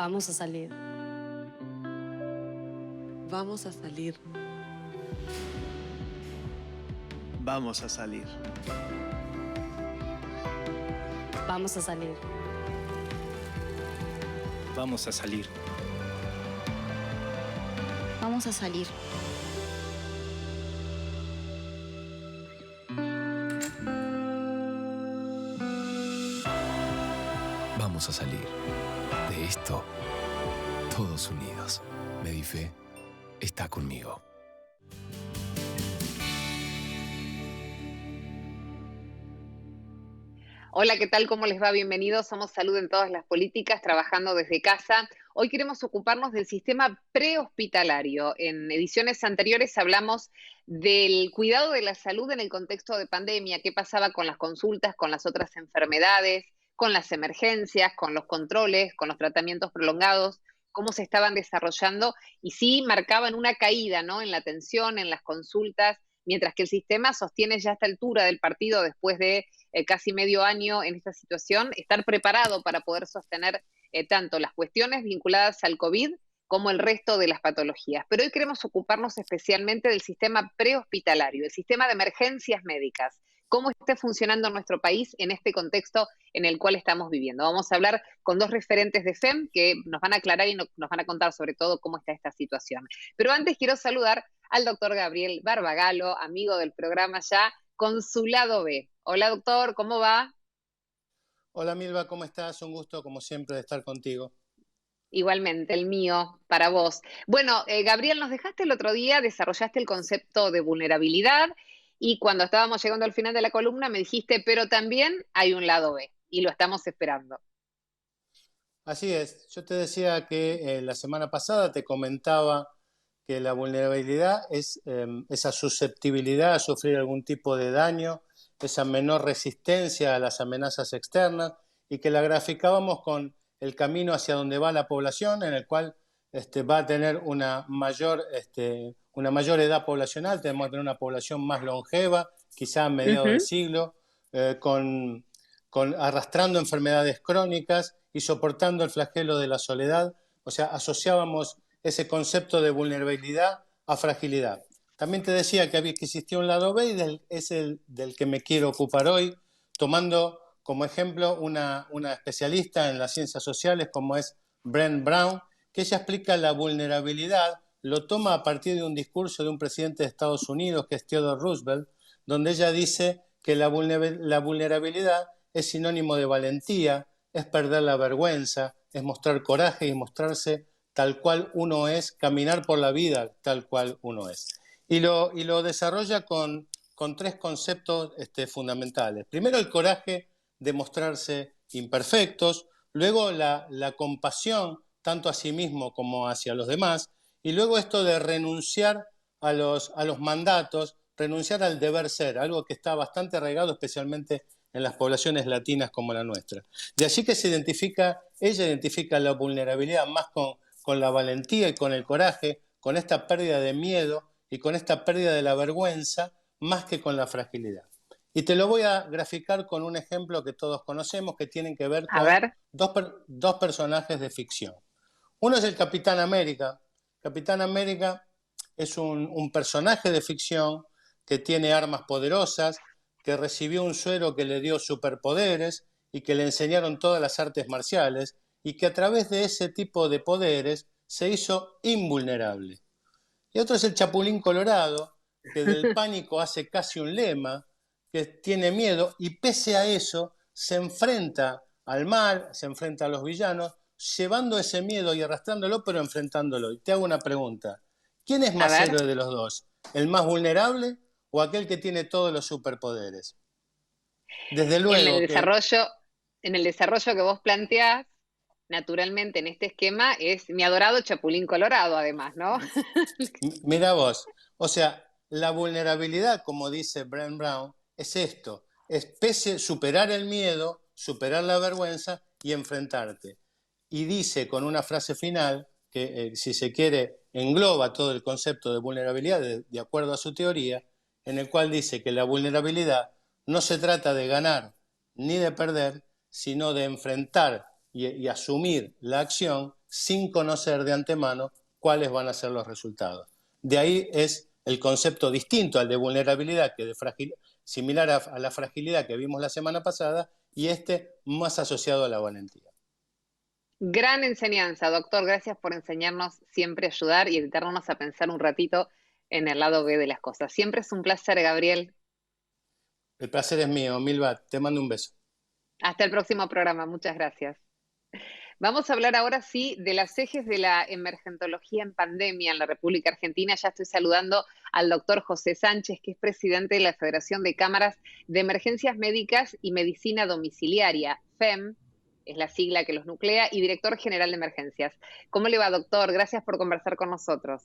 Vamos a salir. Vamos a salir. Vamos a salir. Vamos a salir. Vamos a salir. Vamos a salir. Vamos a salir de esto todos unidos. Medife está conmigo. Hola, ¿qué tal? ¿Cómo les va? Bienvenidos. Somos Salud en Todas las Políticas, trabajando desde casa. Hoy queremos ocuparnos del sistema prehospitalario. En ediciones anteriores hablamos del cuidado de la salud en el contexto de pandemia, qué pasaba con las consultas, con las otras enfermedades, con las emergencias, con los controles, con los tratamientos prolongados, cómo se estaban desarrollando y sí marcaban una caída, ¿no?, en la atención, en las consultas, mientras que el sistema sostiene ya a esta altura del partido, después de casi medio año en esta situación, estar preparado para poder sostener tanto las cuestiones vinculadas al COVID como el resto de las patologías. Pero hoy queremos ocuparnos especialmente del sistema prehospitalario, el sistema de emergencias médicas, cómo está funcionando en nuestro país en este contexto en el cual estamos viviendo. Vamos a hablar con dos referentes de FEM que nos van a aclarar y nos van a contar sobre todo cómo está esta situación. Pero antes quiero saludar al doctor Gabriel Barbagalo, amigo del programa ya, con su lado B. Hola doctor, ¿cómo va? Hola Milva, ¿cómo estás? Un gusto como siempre de estar contigo. Igualmente, el mío, para vos. Bueno, Gabriel, nos dejaste el otro día, desarrollaste el concepto de vulnerabilidad y cuando estábamos llegando al final de la columna me dijiste, pero también hay un lado B y lo estamos esperando. Así es, yo te decía que la semana pasada te comentaba que la vulnerabilidad es esa susceptibilidad a sufrir algún tipo de daño, esa menor resistencia a las amenazas externas y que la graficábamos con el camino hacia donde va la población, en el cual va a tener una mayor edad poblacional, tenemos que tener una población más longeva, quizá a mediados del siglo, arrastrando enfermedades crónicas y soportando el flagelo de la soledad. O sea, asociábamos ese concepto de vulnerabilidad a fragilidad. También te decía que existía un lado B y es el del que me quiero ocupar hoy, tomando como ejemplo una especialista en las ciencias sociales como es Brené Brown, que ella explica la vulnerabilidad, lo toma a partir de un discurso de un presidente de Estados Unidos, que es Theodore Roosevelt, donde ella dice que la vulnerabilidad es sinónimo de valentía, es perder la vergüenza, es mostrar coraje y mostrarse tal cual uno es, caminar por la vida tal cual uno es. Y lo desarrolla con tres conceptos fundamentales. Primero, el coraje de mostrarse imperfectos, luego la compasión, tanto a sí mismo como hacia los demás, y luego esto de renunciar a los mandatos, renunciar al deber ser, algo que está bastante arraigado especialmente en las poblaciones latinas como la nuestra. De allí que ella identifica la vulnerabilidad más con la valentía y con el coraje, con esta pérdida de miedo y con esta pérdida de la vergüenza, más que con la fragilidad. Y te lo voy a graficar con un ejemplo que todos conocemos, que tienen que ver con dos personajes de ficción. Uno es el Capitán América. Capitán América es un personaje de ficción que tiene armas poderosas, que recibió un suero que le dio superpoderes y que le enseñaron todas las artes marciales y que a través de ese tipo de poderes se hizo invulnerable. Y otro es el Chapulín Colorado, que del pánico hace casi un lema, que tiene miedo y pese a eso se enfrenta al mal, se enfrenta a los villanos, llevando ese miedo y arrastrándolo, pero enfrentándolo. Y te hago una pregunta. ¿Quién es más héroe de los dos? ¿El más vulnerable o aquel que tiene todos los superpoderes? Desde luego en el desarrollo que vos planteás, naturalmente en este esquema es mi adorado Chapulín Colorado, además, ¿no? Mira vos, o sea, la vulnerabilidad, como dice Brené Brown, es esto, es superar el miedo, superar la vergüenza y enfrentarte. Y dice con una frase final, que si se quiere engloba todo el concepto de vulnerabilidad de acuerdo a su teoría, en el cual dice que la vulnerabilidad no se trata de ganar ni de perder, sino de enfrentar y asumir la acción sin conocer de antemano cuáles van a ser los resultados. De ahí es el concepto distinto al de vulnerabilidad, que similar a la fragilidad que vimos la semana pasada, y más asociado a la valentía. Gran enseñanza, doctor. Gracias por enseñarnos siempre a ayudar y invitarnos a pensar un ratito en el lado B de las cosas. Siempre es un placer, Gabriel. El placer es mío, Milva. Te mando un beso. Hasta el próximo programa. Muchas gracias. Vamos a hablar ahora sí de las ejes de la emergentología en pandemia en la República Argentina. Ya estoy saludando al doctor José Sánchez, que es presidente de la Federación de Cámaras de Emergencias Médicas y Medicina Domiciliaria, FEM, es la sigla que los nuclea, y director general de emergencias. ¿Cómo le va, doctor? Gracias por conversar con nosotros.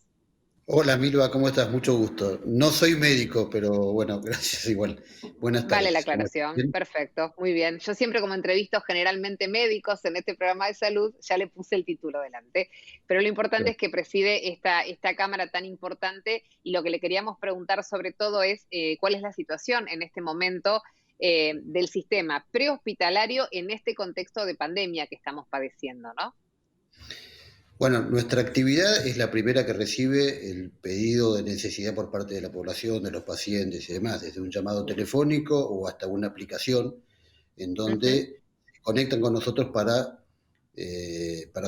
Hola Milva, ¿cómo estás? Mucho gusto. No soy médico, pero bueno, gracias igual. Buenas tardes. Vale la aclaración, perfecto, muy bien. Yo siempre como entrevisto generalmente médicos en este programa de salud, ya le puse el título delante, pero lo importante es que preside esta cámara tan importante y lo que le queríamos preguntar sobre todo es cuál es la situación en este momento del sistema prehospitalario en este contexto de pandemia que estamos padeciendo, ¿no? Bueno, nuestra actividad es la primera que recibe el pedido de necesidad por parte de la población, de los pacientes y demás, desde un llamado telefónico o hasta una aplicación en donde se conectan con nosotros para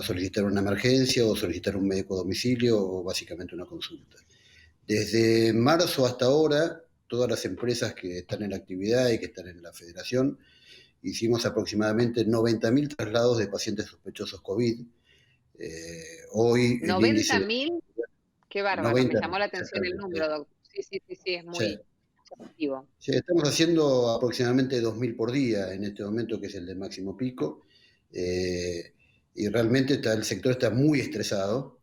solicitar una emergencia o solicitar un médico a domicilio o básicamente una consulta. Desde marzo hasta ahora, todas las empresas que están en la actividad y que están en la federación, hicimos aproximadamente 90.000 traslados de pacientes sospechosos COVID. Hoy 90.000, qué bárbaro, 90, me llamó la atención el número, doctor. Sí, es muy llamativo. Sí, estamos haciendo aproximadamente 2.000 por día en este momento, que es el de máximo pico, y realmente el sector está muy estresado,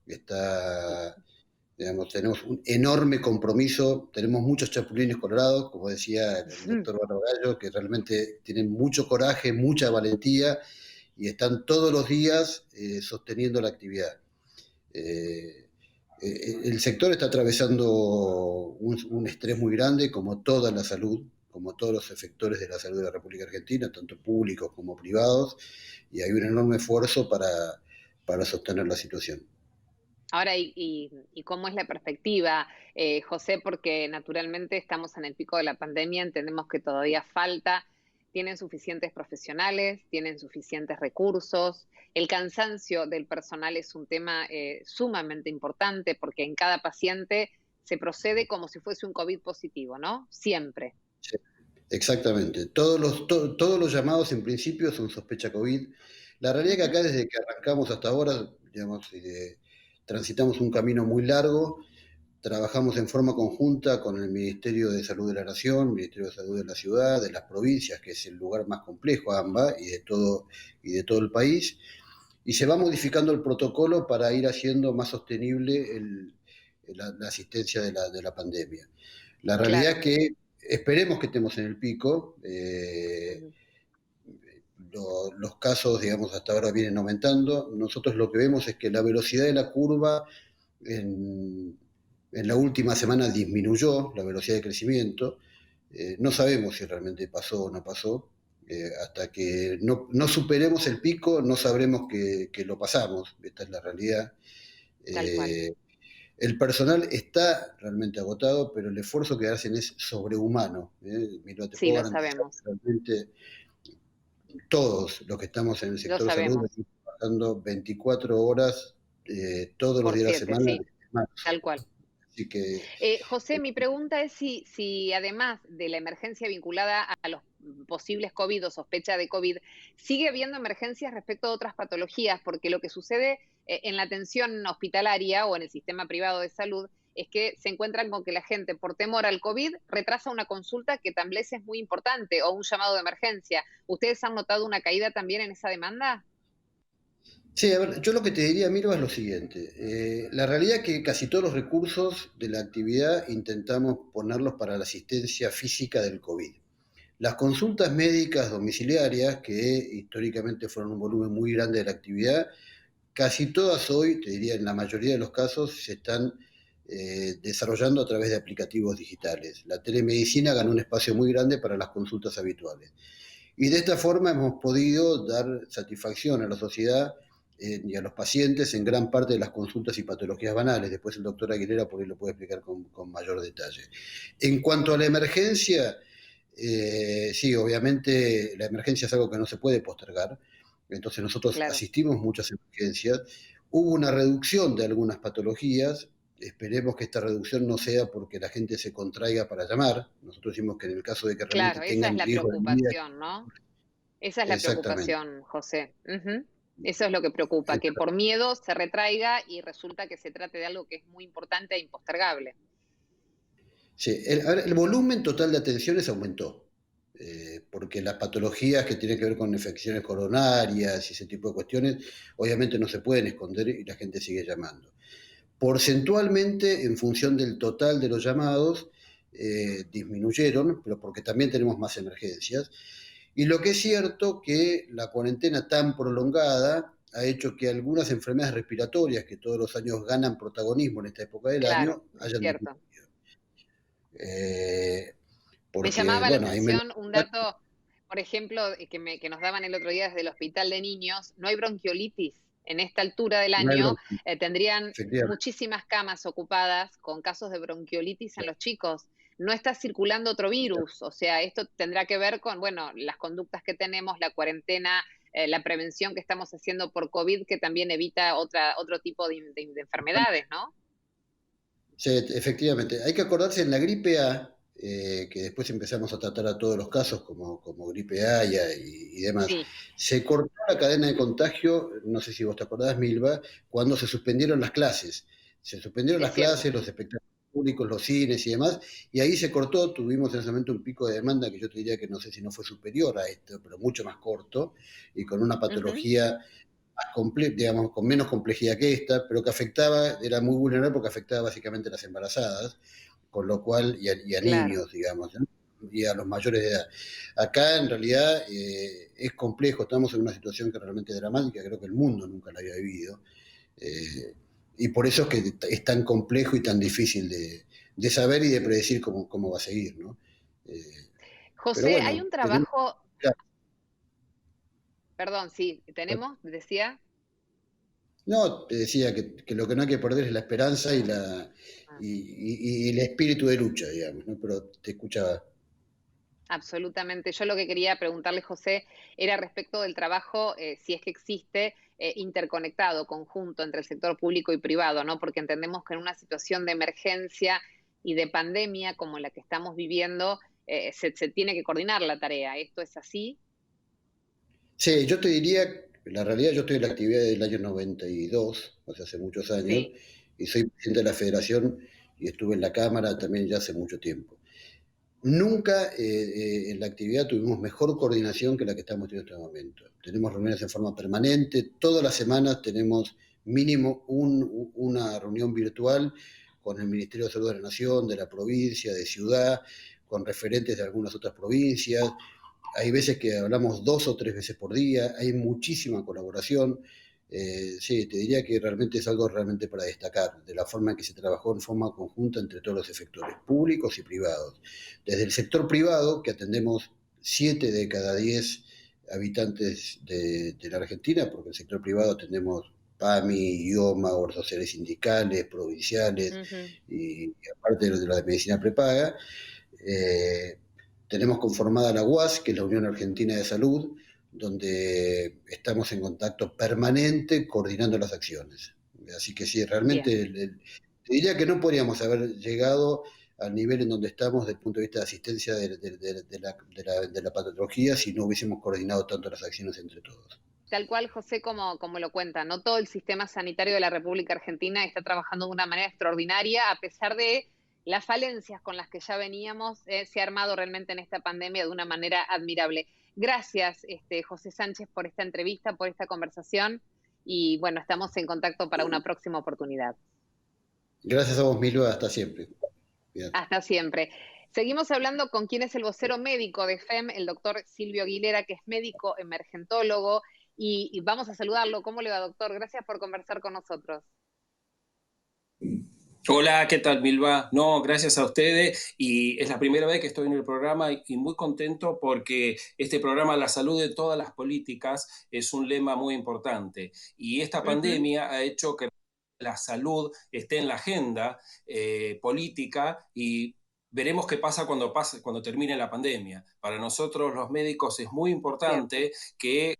tenemos un enorme compromiso, tenemos muchos chapulines colorados, como decía el doctor Barro Gallo, que realmente tienen mucho coraje, mucha valentía, y están todos los días sosteniendo la actividad. El sector está atravesando un estrés muy grande, como toda la salud, como todos los efectores de la salud de la República Argentina, tanto públicos como privados, y hay un enorme esfuerzo para sostener la situación. Ahora, ¿y cómo es la perspectiva, José? Porque naturalmente estamos en el pico de la pandemia, entendemos que todavía falta. ¿Tienen suficientes profesionales? ¿Tienen suficientes recursos? El cansancio del personal es un tema sumamente importante porque en cada paciente se procede como si fuese un COVID positivo, ¿no? Siempre. Sí, exactamente. Todos los llamados en principio son sospecha COVID. La realidad es que acá desde que arrancamos hasta ahora, digamos, transitamos un camino muy largo. Trabajamos en forma conjunta con el Ministerio de Salud de la Nación, el Ministerio de Salud de la Ciudad, de las provincias, que es el lugar más complejo, AMBA, y de todo el país, y se va modificando el protocolo para ir haciendo más sostenible la asistencia de la pandemia. La realidad es que esperemos que estemos en el pico. Los casos, digamos, hasta ahora vienen aumentando. Nosotros lo que vemos es que la velocidad de la curva en la última semana disminuyó, la velocidad de crecimiento. No sabemos si realmente pasó o no pasó. Hasta que no superemos el pico, no sabremos que lo pasamos. Esta es la realidad. El personal está realmente agotado, pero el esfuerzo que hacen es sobrehumano. Mira, sí, lo sabemos. Realmente todos los que estamos en el sector de salud estamos trabajando 24 horas todos los días de la semana. Sí. Tal cual. Así que, José, mi pregunta es si además de la emergencia vinculada a los posibles COVID o sospecha de COVID, sigue habiendo emergencias respecto a otras patologías, porque lo que sucede en la atención hospitalaria o en el sistema privado de salud es que se encuentran con que la gente, por temor al COVID, retrasa una consulta que tal vez es muy importante o un llamado de emergencia. ¿Ustedes han notado una caída también en esa demanda? Sí, a ver, yo lo que te diría, Mirva, es lo siguiente. La realidad es que casi todos los recursos de la actividad intentamos ponerlos para la asistencia física del COVID. Las consultas médicas domiciliarias, que históricamente fueron un volumen muy grande de la actividad, casi todas hoy, te diría en la mayoría de los casos, se están desarrollando a través de aplicativos digitales. La telemedicina ganó un espacio muy grande para las consultas habituales. Y de esta forma hemos podido dar satisfacción a la sociedad y a los pacientes en gran parte de las consultas y patologías banales. Después el doctor Aguilera por ahí lo puede explicar con mayor detalle. En cuanto a la emergencia, sí, obviamente la emergencia es algo que no se puede postergar, entonces nosotros Claro. asistimos muchas emergencias. Hubo una reducción de algunas patologías, esperemos que esta reducción no sea porque la gente se contraiga para llamar. Nosotros decimos que en el caso de que realmente Claro, esa es tengan la riesgo de vida. preocupación, ¿no? Esa es la Exactamente. preocupación, José. Ujú. Eso es lo que preocupa, que por miedo se retraiga y resulta que se trate de algo que es muy importante e impostergable. Sí, el volumen total de atenciones aumentó, porque las patologías que tienen que ver con infecciones coronarias y ese tipo de cuestiones, obviamente no se pueden esconder y la gente sigue llamando. Porcentualmente, en función del total de los llamados, disminuyeron, pero porque también tenemos más emergencias. Y lo que es cierto que la cuarentena tan prolongada ha hecho que algunas enfermedades respiratorias que todos los años ganan protagonismo en esta época del Claro, año es hayan cierto. disminuido. Eh, Me Porque, llamaba la bueno, hay menos... atención un dato, por ejemplo, que nos daban el otro día desde el hospital de niños, no hay bronquiolitis. En esta altura del No hay año bronquitis, tendrían efectivamente. muchísimas camas ocupadas con casos de bronquiolitis en los chicos. No está circulando otro virus, o sea, esto tendrá que ver con, bueno, las conductas que tenemos, la cuarentena, la prevención que estamos haciendo por COVID, que también evita otro tipo de enfermedades, ¿no? Sí, efectivamente. Hay que acordarse en la gripe A, que después empezamos a tratar a todos los casos como gripe A y demás, Sí, se cortó la cadena de contagio, no sé si vos te acordás, Milva, cuando se suspendieron las clases. Se suspendieron es las cierto. clases, los espectáculos públicos, los cines y demás, y ahí se cortó, tuvimos en ese momento un pico de demanda que yo te diría que no sé si no fue superior a esto, pero mucho más corto, y con una Ujú, patología digamos, con menos complejidad que esta, pero que afectaba, era muy vulnerable porque afectaba básicamente a las embarazadas, con lo cual, y a claro. niños, digamos, ¿no? Y a los mayores de edad. Acá en realidad es complejo, estamos en una situación que realmente es dramática, creo que el mundo nunca la había vivido, eh, y por eso es que es tan complejo y tan difícil de saber y de predecir cómo va a seguir, ¿no? Eh, pero José, hay bueno, un tenemos... trabajo, perdón, sí, tenemos, decía. No, te decía que lo que no hay que perder es la esperanza Ah, y el espíritu de lucha, digamos, ¿no? Pero te escuchaba. absolutamente. Yo lo que quería preguntarle, José, era respecto del trabajo, si es que existe, interconectado, conjunto entre el sector público y privado, ¿no? Porque entendemos que en una situación de emergencia y de pandemia como la que estamos viviendo, se tiene que coordinar la tarea. ¿Esto es así? Sí, yo te diría, la realidad yo estoy en la actividad del año 92, o sea, hace muchos años, Sí, y soy presidente de la federación y estuve en la Cámara también ya hace mucho tiempo. Nunca en la actividad tuvimos mejor coordinación que la que estamos teniendo en este momento. Tenemos reuniones en forma permanente, todas las semanas tenemos mínimo una reunión virtual con el Ministerio de Salud de la Nación, de la provincia, de ciudad, con referentes de algunas otras provincias. Hay veces que hablamos 2 o 3 veces por día, hay muchísima colaboración. Sí, te diría que realmente es algo realmente para destacar, de la forma en que se trabajó en forma conjunta entre todos los sectores, públicos y privados. Desde el sector privado, que atendemos 7 de cada 10 habitantes de la Argentina, porque el sector privado atendemos PAMI, IOMA, obras sociales sindicales, provinciales ujú, y aparte de la de medicina prepaga. Eh, Tenemos conformada la UAS, que es la Unión Argentina de Salud, donde estamos en contacto permanente coordinando las acciones. Así que sí, bien. realmente te diría que no podríamos haber llegado al nivel en donde estamos desde el punto de vista de asistencia de la patología si no hubiésemos coordinado tanto las acciones entre todos. Tal cual, José, como lo cuenta, no todo el sistema sanitario de la República Argentina está trabajando de una manera extraordinaria, a pesar de las falencias con las que ya veníamos, se ha armado realmente en esta pandemia de una manera admirable. Gracias, José Sánchez, por esta entrevista, por esta conversación y bueno, estamos en contacto para una próxima oportunidad. Gracias a vos, Milva, hasta siempre. Cuídate. Hasta siempre. Seguimos hablando con quien es el vocero médico de FEM, el doctor Silvio Aguilera, que es médico emergentólogo, y vamos a saludarlo. ¿Cómo le va, doctor? Gracias por conversar con nosotros. Hola, ¿qué tal, Milva? No, gracias a ustedes y es la primera vez que estoy en el programa y muy contento porque este programa, La salud de todas las políticas, es un lema muy importante y esta Ujú. pandemia ha hecho que la salud esté en la agenda política y veremos qué pasa cuando termine la pandemia. Para nosotros los médicos es muy Cierto. importante que,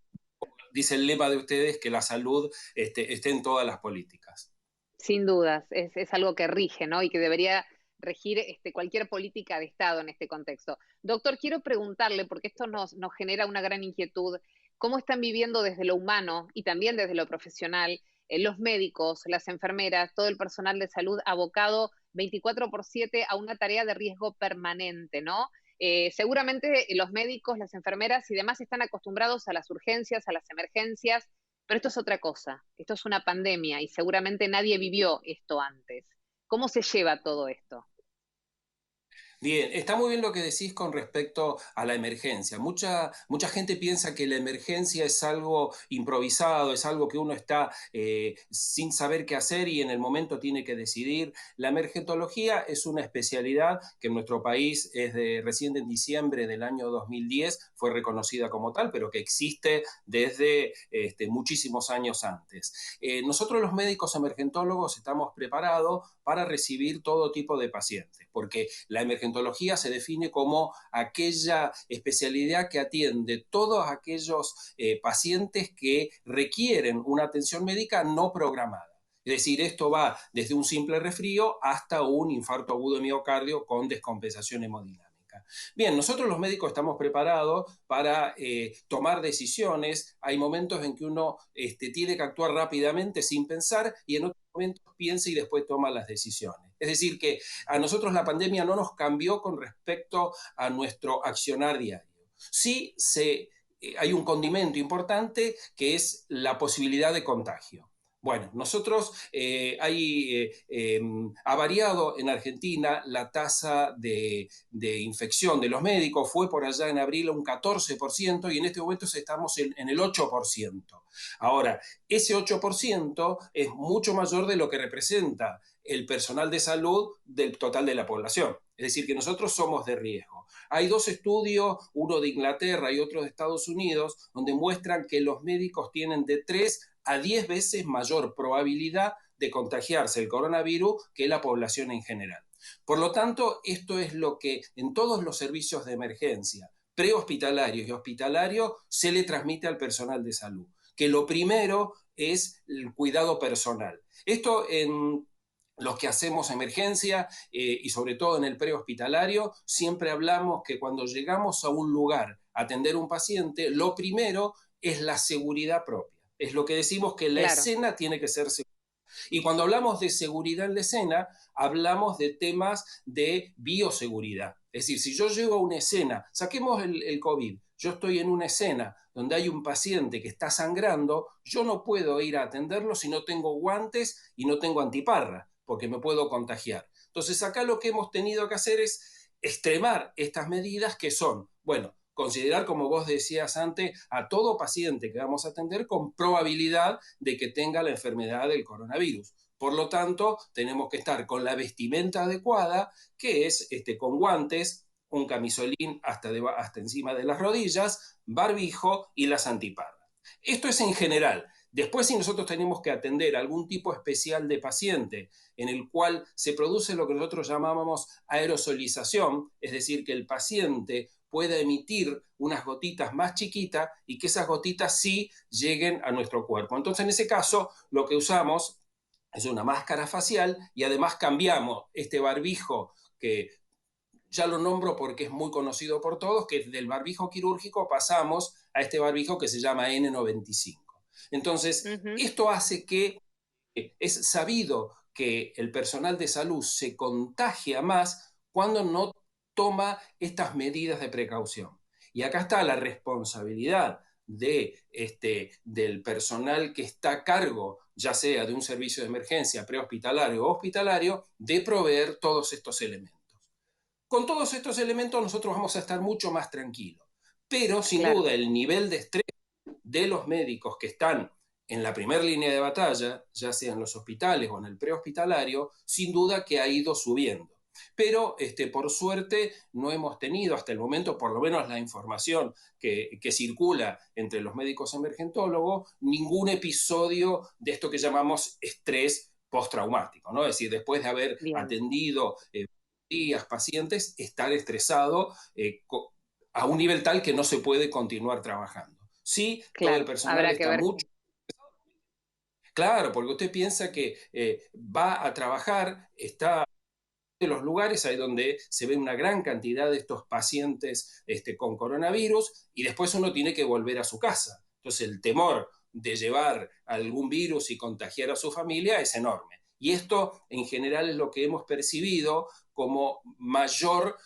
dice el lema de ustedes, que la salud esté en todas las políticas. Sin dudas, es algo que rige, ¿no? Y que debería regir cualquier política de Estado en este contexto. Doctor, quiero preguntarle, porque esto nos genera una gran inquietud, ¿cómo están viviendo desde lo humano y también desde lo profesional los médicos, las enfermeras, todo el personal de salud abocado 24/7 a una tarea de riesgo permanente, ¿no? Seguramente los médicos, las enfermeras y demás están acostumbrados a las urgencias, a las emergencias, pero esto es otra cosa, esto es una pandemia y seguramente nadie vivió esto antes. ¿Cómo se lleva todo esto? Bien, está muy bien lo que decís con respecto a la emergencia. Mucha gente piensa que la emergencia es algo improvisado, es algo que uno está sin saber qué hacer y en el momento tiene que decidir. La emergentología es una especialidad que en nuestro país recién en diciembre del año 2010 fue reconocida como tal, pero que existe desde muchísimos años antes. Nosotros los médicos emergentólogos estamos preparados para recibir todo tipo de pacientes, porque la emergentología se define como aquella especialidad que atiende todos aquellos pacientes que requieren una atención médica no programada. Es decir, esto va desde un simple resfrío hasta un infarto agudo de miocardio con descompensación hemodinámica. Bien, nosotros los médicos estamos preparados para tomar decisiones. Hay momentos en que uno tiene que actuar rápidamente sin pensar y en otros momentos piensa y después toma las decisiones. Es decir, que a nosotros la pandemia no nos cambió con respecto a nuestro accionar diario. Sí hay un condimento importante que es la posibilidad de contagio. Bueno, nosotros ha variado en Argentina la tasa de infección de los médicos, fue por allá en abril un 14% y en este momento estamos en el 8%. Ahora, ese 8% es mucho mayor de lo que representa el personal de salud del total de la población. Es decir, que nosotros somos de riesgo. Hay dos estudios, uno de Inglaterra y otro de Estados Unidos, donde muestran que los médicos tienen de 3 a 10 veces mayor probabilidad de contagiarse el coronavirus que la población en general. Por lo tanto, esto es lo que en todos los servicios de emergencia, prehospitalarios y hospitalarios, se le transmite al personal de salud, que lo primero es el cuidado personal. Esto en los que hacemos emergencia y sobre todo en el prehospitalario, siempre hablamos que cuando llegamos a un lugar a atender a un paciente, lo primero es la seguridad propia. Es lo que decimos que la Claro, escena tiene que ser segura. Y cuando hablamos de seguridad en la escena, hablamos de temas de bioseguridad. Es decir, si yo llego a una escena, saquemos el COVID, yo estoy en una escena donde hay un paciente que está sangrando, yo no puedo ir a atenderlo si no tengo guantes y no tengo antiparra, porque me puedo contagiar. Entonces acá lo que hemos tenido que hacer es extremar estas medidas que son, bueno, considerar, como vos decías antes, a todo paciente que vamos a atender con probabilidad de que tenga la enfermedad del coronavirus. Por lo tanto, tenemos que estar con la vestimenta adecuada, que es con guantes, un camisolín hasta encima de las rodillas, barbijo y las antiparras. Esto es en general. Después, si nosotros tenemos que atender algún tipo especial de paciente en el cual se produce lo que nosotros llamábamos aerosolización, es decir, que el paciente pueda emitir unas gotitas más chiquitas y que esas gotitas sí lleguen a nuestro cuerpo. Entonces, en ese caso, lo que usamos es una máscara facial y además cambiamos este barbijo que ya lo nombro porque es muy conocido por todos, que del barbijo quirúrgico pasamos a este barbijo que se llama N95. Entonces, ujú, esto hace que es sabido que el personal de salud se contagia más cuando no toma estas medidas de precaución. Y acá está la responsabilidad del personal que está a cargo, ya sea de un servicio de emergencia prehospitalario o hospitalario, de proveer todos estos elementos. Con todos estos elementos nosotros vamos a estar mucho más tranquilos, pero sin claro. duda el nivel de estrés de los médicos que están en la primera línea de batalla, ya sea en los hospitales o en el prehospitalario, sin duda que ha ido subiendo. Pero por suerte no hemos tenido hasta el momento, por lo menos la información que circula entre los médicos emergentólogos, ningún episodio de esto que llamamos estrés postraumático, ¿no? Es decir, después de haber Bien, atendido días pacientes, estar estresado a un nivel tal que no se puede continuar trabajando. Sí, todo el claro, personal habrá que está ver. mucho. Claro, porque usted piensa que va a trabajar, está de los lugares ahí donde se ve una gran cantidad de estos pacientes con coronavirus y después uno tiene que volver a su casa. Entonces el temor de llevar algún virus y contagiar a su familia es enorme. Y esto en general es lo que hemos percibido como mayor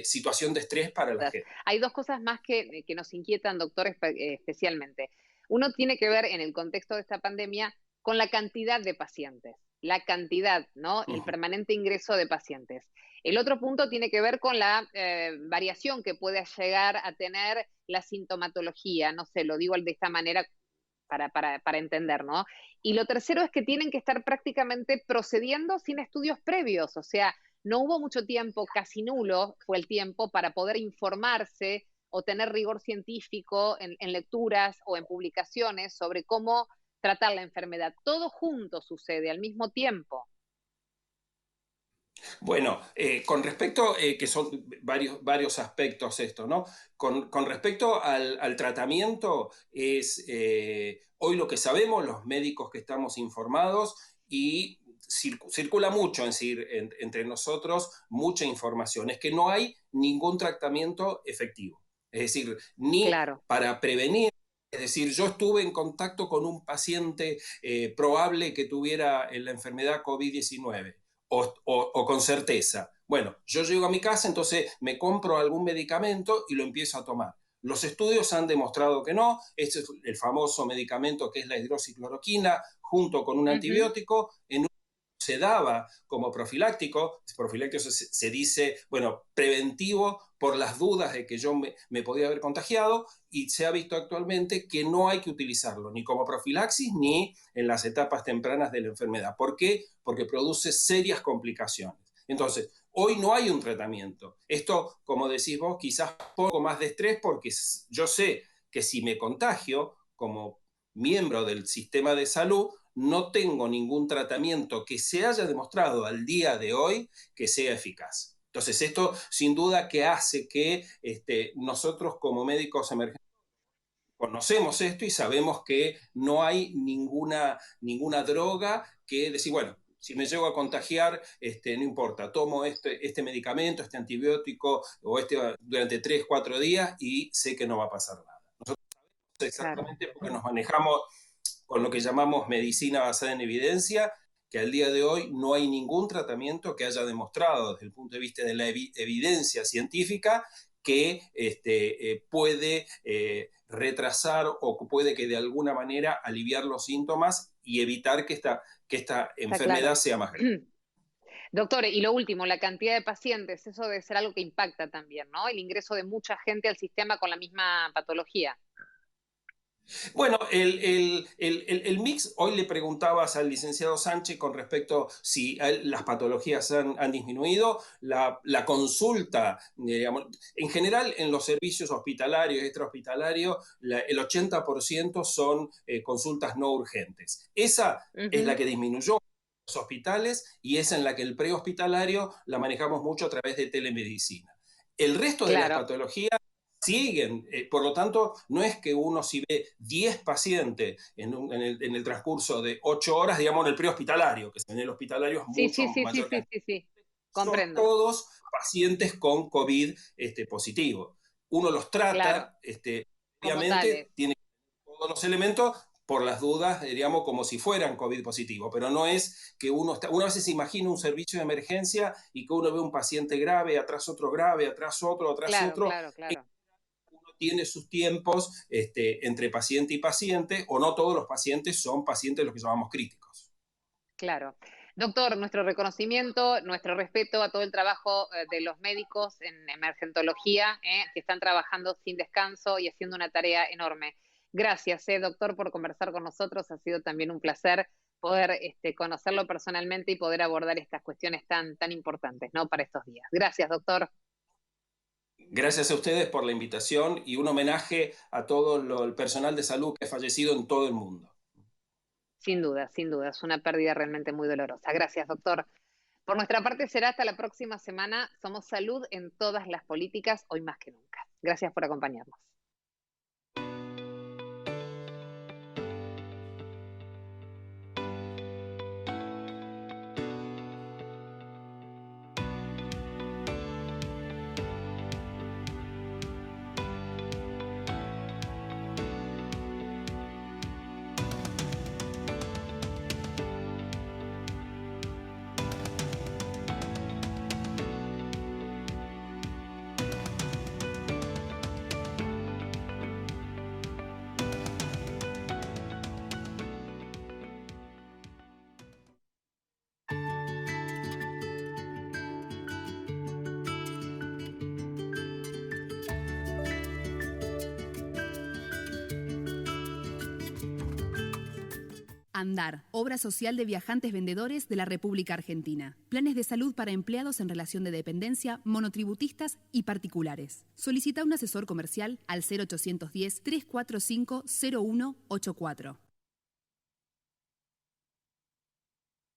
situación de estrés para la gente. Hay dos cosas más que nos inquietan, doctor, especialmente. Uno tiene que ver en el contexto de esta pandemia con la cantidad de pacientes, la cantidad, ¿no? El permanente ingreso de pacientes. El otro punto tiene que ver con la variación que puede llegar a tener la sintomatología, no sé, lo digo de esta manera para entender, ¿no? Y lo tercero es que tienen que estar prácticamente procediendo sin estudios previos, o sea, no hubo mucho tiempo, casi nulo fue el tiempo para poder informarse o tener rigor científico en lecturas o en publicaciones sobre cómo tratar la enfermedad. Todo junto sucede al mismo tiempo. Bueno, con respecto, que son varios aspectos esto, ¿no? Con respecto al tratamiento, es hoy lo que sabemos, los médicos que estamos informados, y circula mucho, es decir, entre nosotros, mucha información, es que no hay ningún tratamiento efectivo. Es decir, ni Claro. para prevenir. Es decir, yo estuve en contacto con un paciente probable que tuviera la enfermedad COVID-19 o con certeza. Bueno, yo llego a mi casa, entonces me compro algún medicamento y lo empiezo a tomar. Los estudios han demostrado que no. Este es el famoso medicamento que es la hidroxicloroquina, junto con un Ujú. antibiótico. Se daba como profiláctico se dice, bueno, preventivo por las dudas de que yo me podía haber contagiado, y se ha visto actualmente que no hay que utilizarlo ni como profilaxis ni en las etapas tempranas de la enfermedad. ¿Por qué? Porque produce serias complicaciones. Entonces, hoy no hay un tratamiento. Esto, como decís vos, quizás poco más de estrés, porque yo sé que si me contagio como miembro del sistema de salud, no tengo ningún tratamiento que se haya demostrado al día de hoy que sea eficaz. Entonces, esto sin duda que hace que nosotros como médicos emergentes conocemos esto y sabemos que no hay ninguna droga que decir, bueno, si me llego a contagiar, no importa, tomo este medicamento, este antibiótico o durante 3, 4 días y sé que no va a pasar nada. Nosotros Claro. exactamente porque nos manejamos con lo que llamamos medicina basada en evidencia, que al día de hoy no hay ningún tratamiento que haya demostrado desde el punto de vista de la evidencia científica que puede retrasar o puede que de alguna manera aliviar los síntomas y evitar que esta Está enfermedad claro. sea más grave. Doctor, y lo último, la cantidad de pacientes, eso debe ser algo que impacta también, ¿no? El ingreso de mucha gente al sistema con la misma patología. Bueno, el mix, hoy le preguntabas al licenciado Sánchez con respecto si las patologías han disminuido, la consulta, digamos, en general en los servicios hospitalarios y extrahospitalarios, el 80% son consultas no urgentes. Esa es la Ujú. que disminuyó en los hospitales, y es en la que el prehospitalario la manejamos mucho a través de telemedicina. El resto de las Claro, patologías siguen. Por lo tanto, no es que uno si ve 10 pacientes en el transcurso de 8 horas, digamos, en el prehospitalario, que en el hospitalario es sí, mucho sí, sí, sí, mayor sí, cantidad. sí, sí, Son comprendo, todos pacientes con COVID positivo. Uno los claro, trata, como tales, obviamente, tiene todos los elementos por las dudas, digamos, como si fueran COVID positivo, pero no es que uno a veces se imagina un servicio de emergencia y que uno ve un paciente grave, atrás otro, atrás claro, otro. claro, claro, Uno tiene sus tiempos entre paciente y paciente, o no todos los pacientes son pacientes los que llamamos críticos. claro. Doctor, nuestro reconocimiento, nuestro respeto a todo el trabajo de los médicos en emergentología, que están trabajando sin descanso y haciendo una tarea enorme. Gracias, doctor, por conversar con nosotros. Ha sido también un placer poder conocerlo personalmente y poder abordar estas cuestiones tan importantes, ¿no?, para estos días. Gracias, doctor. Gracias a ustedes por la invitación y un homenaje a todo el personal de salud que ha fallecido en todo el mundo. Sin duda, es una pérdida realmente muy dolorosa. Gracias, doctor. Por nuestra parte será hasta la próxima semana. Somos Salud en todas las políticas, hoy más que nunca. Gracias por acompañarnos. ANDAR, Obra Social de Viajantes Vendedores de la República Argentina. Planes de salud para empleados en relación de dependencia, monotributistas y particulares. Solicita un asesor comercial al 0810-345-0184.